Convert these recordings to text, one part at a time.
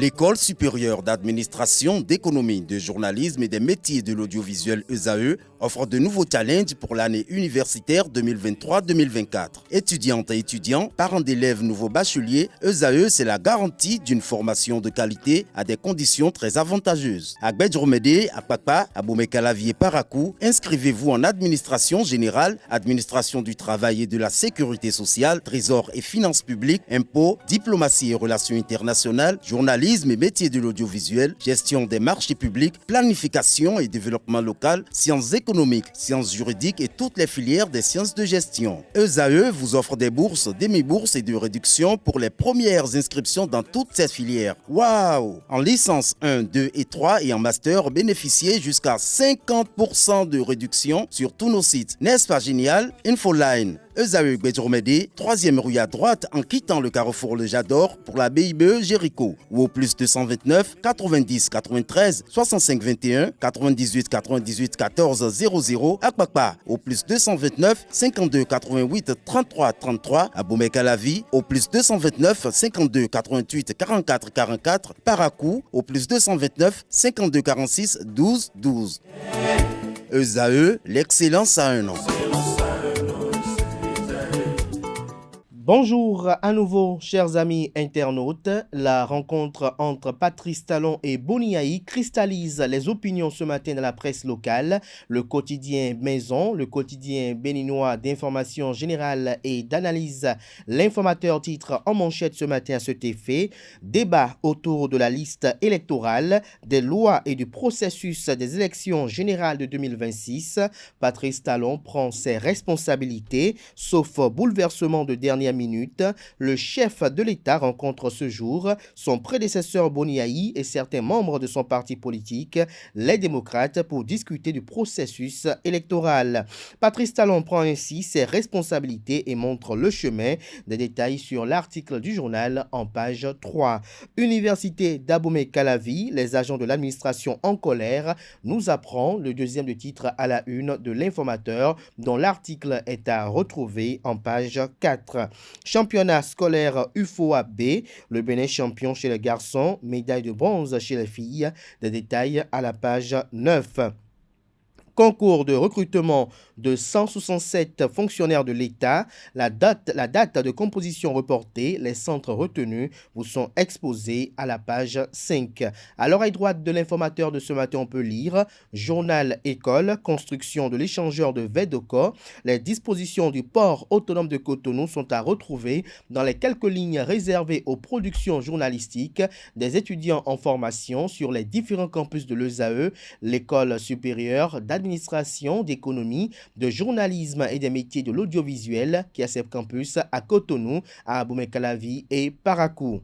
L'École supérieure d'administration, d'économie, de journalisme et des métiers de l'audiovisuel ESAE offre de nouveaux challenges pour l'année universitaire 2023-2024. Étudiantes et étudiants, parents d'élèves nouveaux bacheliers, ESAE, c'est la garantie d'une formation de qualité à des conditions très avantageuses. À Gbedjromede, à Papa, à Boumekalavi et Parakou, inscrivez-vous en administration générale, administration du travail et de la sécurité sociale, trésor et finances publiques, impôts, diplomatie et relations internationales, journalisme et métiers de l'audiovisuel, gestion des marchés publics, planification et développement local, sciences économiques, sciences juridiques et toutes les filières des sciences de gestion. ESAE vous offre des bourses, demi-bourses et de réductions pour les premières inscriptions dans toutes ces filières. Waouh! En licence 1, 2 et 3 et en master, bénéficiez jusqu'à 50% de réduction sur tous nos sites. N'est-ce pas génial? Infoline. ESAE Gbedjromede, 3e rue à droite en quittant le carrefour Le Jador pour la BIBE Jéricho ou au plus 229 90 93 65 21 98 98 14 00 à Kpakpa au plus 229 52 88 33 33 à Boumekalavi au plus 229 52 88 44 44 Parakou au plus 229 52 46 12 12. ESAE, l'excellence à un an. Bonjour à nouveau, chers amis internautes. La rencontre entre Patrice Talon et Boni Yayi cristallise les opinions ce matin dans la presse locale. Le quotidien Maison, le quotidien béninois d'information générale et d'analyse, l'informateur titre en manchette ce matin à cet effet. Débat autour de la liste électorale, des lois et du processus des élections générales de 2026. Patrice Talon prend ses responsabilités, sauf bouleversement de dernière minute. Le chef de l'État rencontre ce jour son prédécesseur Boni Yayi et certains membres de son parti politique, les démocrates, pour discuter du processus électoral. Patrice Talon prend ainsi ses responsabilités et montre le chemin. Des détails sur l'article du journal en page 3. Université d'Abomey-Calavi, les agents de l'administration en colère, nous apprend le deuxième de titre à la une de l'informateur, dont l'article est à retrouver en page 4. Championnat scolaire UFOA B, le Bénin champion chez les garçons, médaille de bronze chez les filles. Des détails à la page 9. Concours de recrutement de 167 fonctionnaires de l'État. La date de composition reportée, les centres retenus vous sont exposés à la page 5. À l'oreille droite de l'informateur de ce matin, on peut lire Journal École, construction de l'échangeur de Vedoko. Les dispositions du port autonome de Cotonou sont à retrouver dans les quelques lignes réservées aux productions journalistiques des étudiants en formation sur les différents campus de l'ESAE, l'école supérieure d'administration, d'économie, de journalisme et des métiers de l'audiovisuel qui a ses campus à Cotonou, à Boumekalavi et Parakou.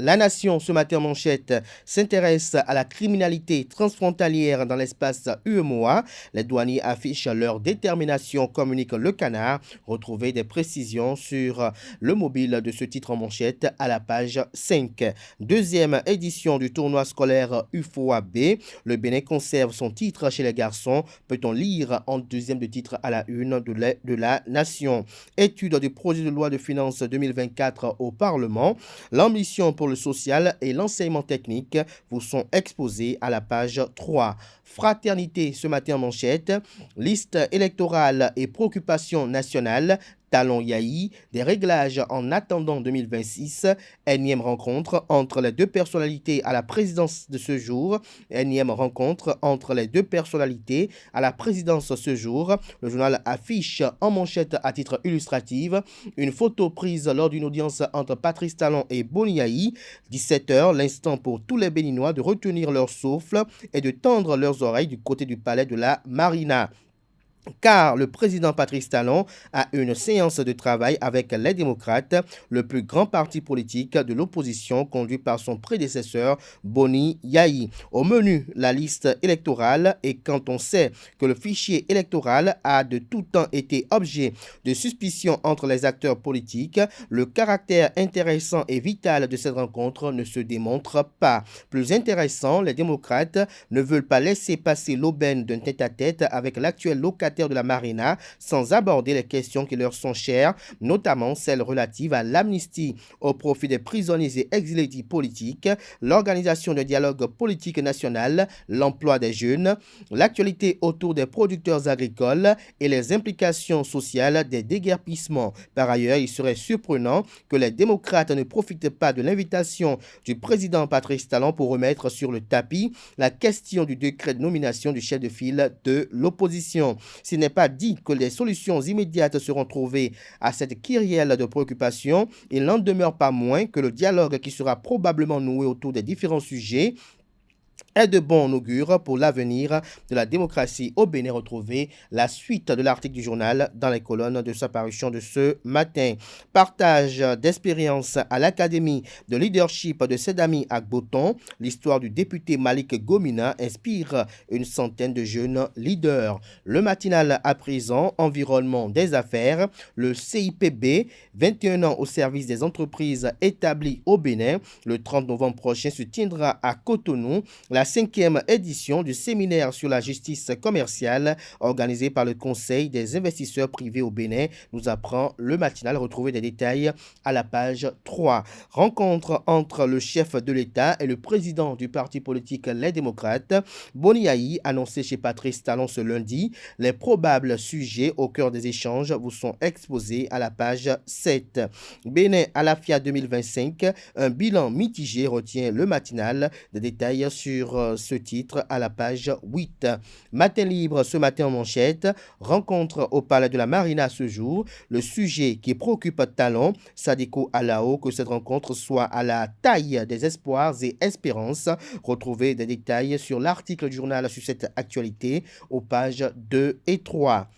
La Nation, ce matin manchette, s'intéresse à la criminalité transfrontalière dans l'espace UEMOA. Les douaniers affichent leur détermination, communique Le Canard. Retrouvez des précisions sur le mobile de ce titre en manchette à la page 5. Deuxième édition du tournoi scolaire UFOA B. Le Bénin conserve son titre chez les garçons. Peut-on lire en deuxième de titre à la une de la Nation. Étude du projet de loi de finances 2024 au Parlement. L'ambition pour le social et l'enseignement technique vous sont exposés à la page 3. Fraternité ce matin en manchette, liste électorale et préoccupations nationales. Talon Yayi, des réglages en attendant 2026, énième rencontre entre les deux personnalités à la présidence de ce jour, énième rencontre entre les deux personnalités à la présidence ce jour. Le journal affiche en manchette à titre illustratif une photo prise lors d'une audience entre Patrice Talon et Boni Yayi. 17h, l'instant pour tous les Béninois de retenir leur souffle et de tendre leurs oreilles du côté du palais de la Marina. Car le président Patrice Talon a une séance de travail avec les démocrates, le plus grand parti politique de l'opposition conduit par son prédécesseur Boni Yayi. Au menu, la liste électorale, et quand on sait que le fichier électoral a de tout temps été objet de suspicion entre les acteurs politiques, le caractère intéressant et vital de cette rencontre ne se démontre pas. Plus intéressant, les démocrates ne veulent pas laisser passer l'aubaine d'un tête-à-tête avec l'actuel locataire signataires de la Marina sans aborder les questions qui leur sont chères, notamment celles relatives à l'amnistie au profit des prisonniers et exilés dits politiques, l'organisation de dialogue politique national, l'emploi des jeunes, l'actualité autour des producteurs agricoles et les implications sociales des déguerpissements. Par ailleurs, il serait surprenant que les démocrates ne profitent pas de l'invitation du président Patrice Talon pour remettre sur le tapis la question du décret de nomination du chef de file de l'opposition. S'il n'est pas dit que les solutions immédiates seront trouvées à cette kyrielle de préoccupations, il n'en demeure pas moins que le dialogue qui sera probablement noué autour des différents sujets est de bon augure pour l'avenir de la démocratie au Bénin. Retrouvez la suite de l'article du journal dans les colonnes de sa parution de ce matin. Partage d'expérience à l'Académie de leadership de Sedami Agboton. L'histoire du député Malik Gomina inspire une centaine de jeunes leaders. Le matinal à présent, environnement des affaires. Le CIPB, 21 ans au service des entreprises établies au Bénin. Le 30 novembre prochain se tiendra à Cotonou la 5e édition du séminaire sur la justice commerciale organisé par le Conseil des investisseurs privés au Bénin, nous apprend le matinal. Retrouvez des détails à la page 3. Rencontre entre le chef de l'État et le président du parti politique Les Démocrates, Boni Yayi, annoncé chez Patrice Talon ce lundi. Les probables sujets au cœur des échanges vous sont exposés à la page 7. Bénin à la FIA 2025, un bilan mitigé retient le matinal. Des détails sur ce titre à la page 8. Matin libre ce matin en manchette, rencontre au palais de la Marina ce jour. Le sujet qui préoccupe Talon, Sadiko Alao, que cette rencontre soit à la taille des espoirs et espérances. Retrouvez des détails sur l'article du journal sur cette actualité aux pages 2 et 3.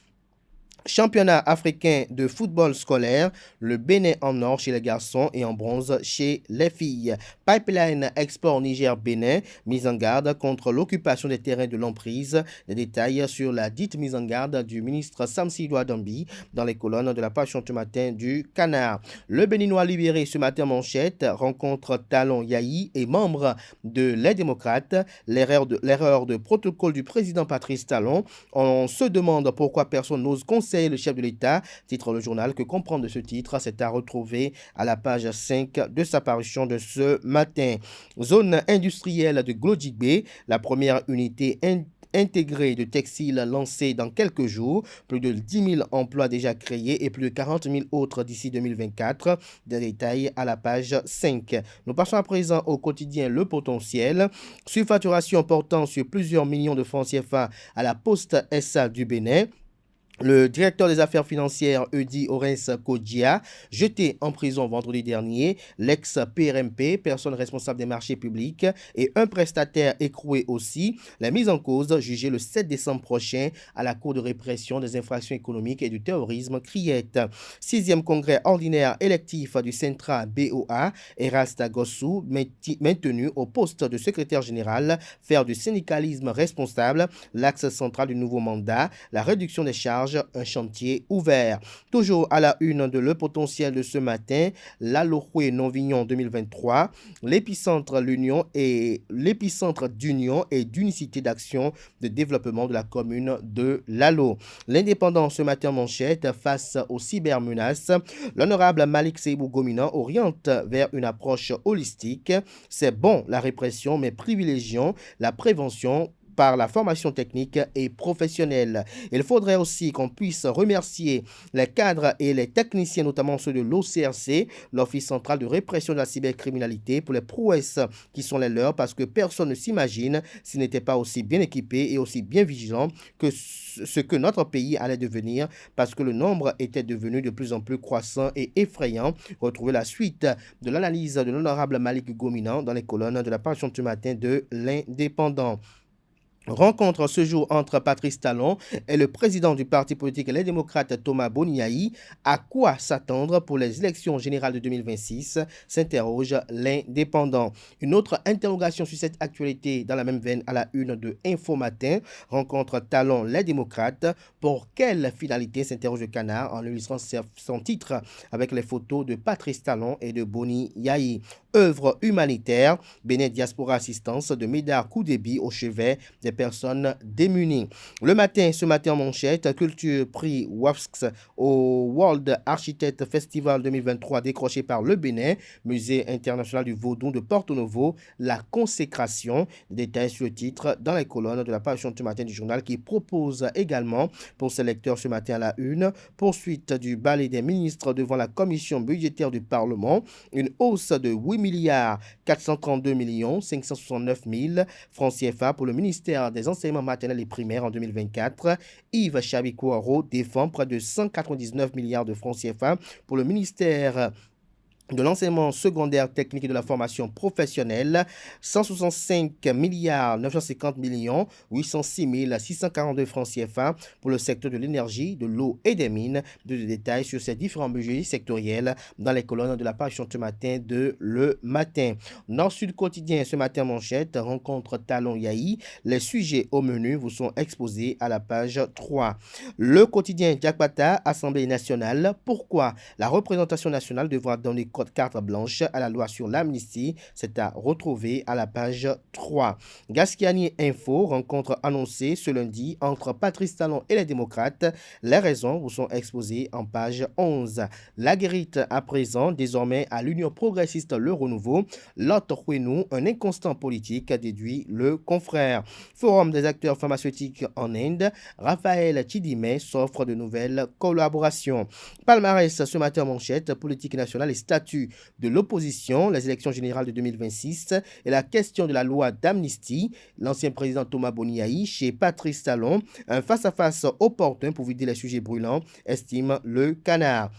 Championnat africain de football scolaire, le Bénin en or chez les garçons et en bronze chez les filles. Pipeline Export Niger-Bénin, mise en garde contre l'occupation des terrains de l'emprise. Des détails sur la dite mise en garde du ministre Samsidou Adambi dans les colonnes de la page ce matin du Canard. Le Béninois libéré ce matin manchette, rencontre Talon Yayi et membre de Les Démocrates. L'erreur de protocole du président Patrice Talon. On se demande pourquoi personne n'ose conseiller le chef de l'État, titre le journal. Que comprendre de ce titre, c'est à retrouver à la page 5 de sa parution de ce matin. Zone industrielle de Glodjigbe, la première unité intégrée de textiles lancée dans quelques jours, plus de 10 000 emplois déjà créés et plus de 40 000 autres d'ici 2024. Des détails à la page 5. Nous passons à présent au quotidien Le Potentiel. Surfacturation portant sur plusieurs millions de francs CFA à la Poste SA du Bénin. Le directeur des affaires financières, Eudi Orens Kodjia, jeté en prison vendredi dernier, l'ex-PRMP, personne responsable des marchés publics, et un prestataire écroué aussi. La mise en cause jugée le 7 décembre prochain à la Cour de répression des infractions économiques et du terrorisme Criette. 6e congrès ordinaire électif du Centra BOA, Erasta Gossou, maintenu au poste de secrétaire général, faire du syndicalisme responsable, l'axe central du nouveau mandat, la réduction des charges, un chantier ouvert. Toujours à la une de Le Potentiel de ce matin, l'Aloroué Non-Vignon 2023, l'épicentre d'union et d'unicité d'action de développement de la commune de Lalo. L'Indépendant ce matin manchette, face aux cybermenaces, l'honorable Malik Seibou Gomina oriente vers une approche holistique. C'est bon la répression, mais privilégions la prévention par la formation technique et professionnelle. Il faudrait aussi qu'on puisse remercier les cadres et les techniciens, notamment ceux de l'OCRC, l'Office central de répression de la cybercriminalité, pour les prouesses qui sont les leurs, parce que personne ne s'imagine s'ils n'étaient pas aussi bien équipés et aussi bien vigilants que ce que notre pays allait devenir, parce que le nombre était devenu de plus en plus croissant et effrayant. Retrouvez la suite de l'analyse de l'honorable Malik Gomina dans les colonnes de la page ce matin de l'Indépendant. Rencontre ce jour entre Patrice Talon et le président du parti politique Les Démocrates Thomas Boni Yayi. À quoi s'attendre pour les élections générales de 2026 s'interroge l'Indépendant. Une autre interrogation sur cette actualité dans la même veine à la une de Info Matin. Rencontre Talon Les Démocrates. Pour quelle finalité s'interroge le Canard en illustrant son titre avec les photos de Patrice Talon et de Boni Yayi. œuvre humanitaire, Bénin Diaspora Assistance de Médard Koudébi au chevet des personnes démunies. Le matin, ce matin en manchette, Culture Prix WAFSX au World Architect Festival 2023 décroché par le Bénin, Musée international du Vaudou de Porto Novo, la consécration. Détails sur le titre dans les colonnes de la page ce matin du journal qui propose également pour ses lecteurs ce matin à la une, poursuite du balai des ministres devant la commission budgétaire du Parlement, une hausse de 8 milliards 432 millions 569 000 francs CFA pour le ministère des enseignements maternels et primaires en 2024. Yves Chabikouaro défend près de 199 milliards de francs CFA pour le ministère de l'enseignement secondaire technique et de la formation professionnelle, 165 milliards 950 millions 806 642 francs CFA pour le secteur de l'énergie, de l'eau et des mines. De détails sur ces différents budgets sectoriels dans les colonnes de la page ce matin de Le Matin. Nord-Sud quotidien ce matin manchette, rencontre Talon Yahi. Les sujets au menu vous sont exposés à la page 3. Le quotidien Diakbata, Assemblée nationale. Pourquoi la représentation nationale devra donner carte blanche à la loi sur l'amnistie, c'est à retrouver à la page 3. Gasquiani Info, rencontre annoncée ce lundi entre Patrice Talon et les démocrates. Les raisons vous sont exposées en page 11. La guérite à présent, désormais à l'Union progressiste Le Renouveau. L'autre Huenou, un inconstant politique, déduit le confrère. Forum des acteurs pharmaceutiques en Inde. Raphaël Chidimé s'offre de nouvelles collaborations. Palmarès ce matin manchette, politique nationale et statut de l'opposition, les élections générales de 2026 et la question de la loi d'amnistie. L'ancien président Thomas Boniaï chez Patrice Talon, un face-à-face opportun pour vider les sujets brûlants, estime le Canard.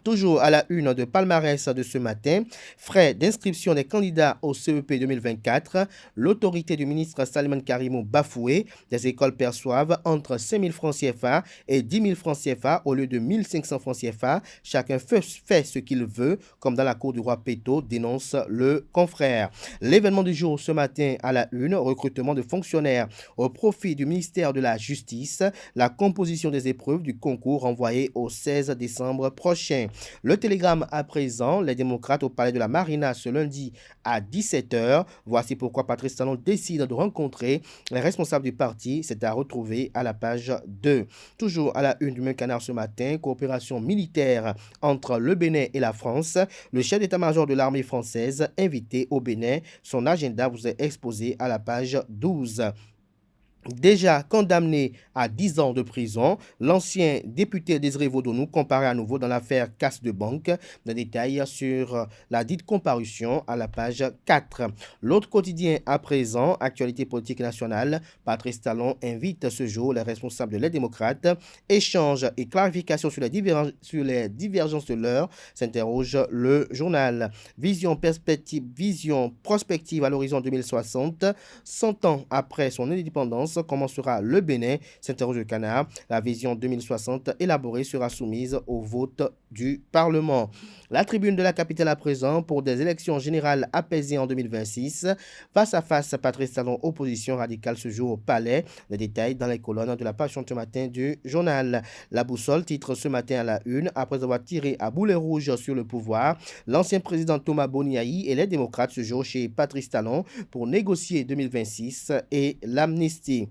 Toujours à la une de palmarès de ce matin, frais d'inscription des candidats au CEP 2024, l'autorité du ministre Salman Karimou bafouée, des écoles perçoivent entre 5 000 francs CFA et 10 000 francs CFA au lieu de 1 500 francs CFA. Chacun fait ce qu'il veut, comme dans la cour du roi Péto, dénonce le confrère. L'événement du jour ce matin à la une, recrutement de fonctionnaires au profit du ministère de la Justice, la composition des épreuves du concours renvoyé au 16 décembre prochain. Le télégramme à présent, les démocrates au palais de la Marina ce lundi à 17h. Voici pourquoi Patrice Talon décide de rencontrer les responsables du parti. C'est à retrouver à la page 2. Toujours à la une du même canard ce matin, coopération militaire entre le Bénin et la France. Le chef d'état-major de l'armée française invité au Bénin. Son agenda vous est exposé à la page 12. Déjà condamné à 10 ans de prison, l'ancien député Désiré Vaudonou comparaît à nouveau dans l'affaire casse de banque. Des détails sur la dite comparution à la page 4. L'autre quotidien à présent, actualité politique nationale, Patrice Talon invite ce jour les responsables de les démocrates. Échange et clarification sur les divergences de l'heure, s'interroge le journal. Vision prospective à l'horizon 2060, 100 ans après son indépendance. Comment sera le Bénin, s'interroge le Canard. La vision 2060 élaborée sera soumise au vote du Parlement. La tribune de la capitale à présent pour des élections générales apaisées en 2026. Face à face, Patrice Talon, opposition radicale ce jour au Palais. Les détails dans les colonnes de la page ce matin du journal. La boussole titre ce matin à la une, après avoir tiré à boulet rouge sur le pouvoir, l'ancien président Thomas Boniaï et les démocrates ce jour chez Patrice Talon pour négocier 2026 et l'amnistie.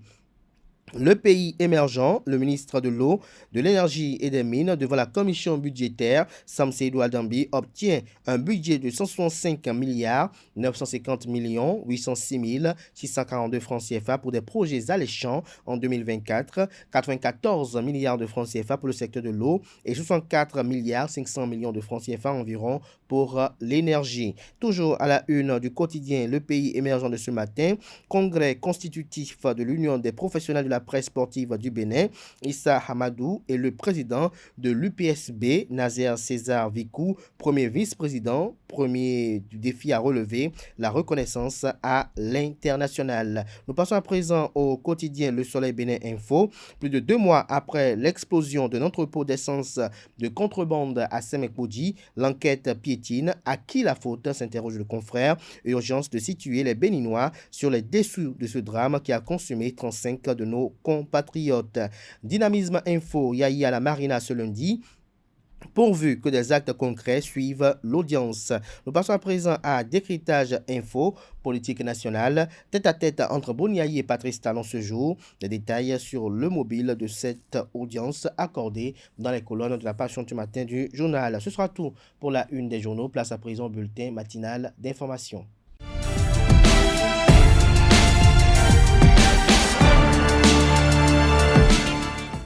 Le pays émergent, le ministre de l'eau, de l'énergie et des mines devant la commission budgétaire, Sam Seydou Aldambi obtient un budget de 165 milliards 950 millions 806 642 francs CFA pour des projets alléchants en 2024, 94 milliards de francs CFA pour le secteur de l'eau et 64 milliards 500 millions de francs CFA environ pour l'énergie. Toujours à la une du quotidien Le Pays émergent de ce matin, congrès constitutif de l'Union des professionnels de la presse sportive du Bénin, Issa Hamadou est le président de l'UPSB, Nazer César Vikou, premier vice-président, premier du défi à relever, la reconnaissance à l'international. Nous passons à présent au quotidien Le Soleil Bénin Info. Plus de 2 mois après l'explosion d'un entrepôt d'essence de contrebande à Semekpoudi, l'enquête piétine. À qui la faute, s'interroge le confrère. Urgence de situer les Béninois sur les dessous de ce drame qui a consumé 35 de nos compatriotes. Dynamisme Info, Yahi à la Marina ce lundi. pourvu que des actes concrets suivent l'audience. Nous passons à présent à Décryptage Info, politique nationale, tête-à-tête entre Boniaï et Patrice Talon ce jour. Des détails sur le mobile de cette audience accordée dans les colonnes de la page du matin du journal. Ce sera tout pour la une des journaux. Place à présent au bulletin matinal d'information.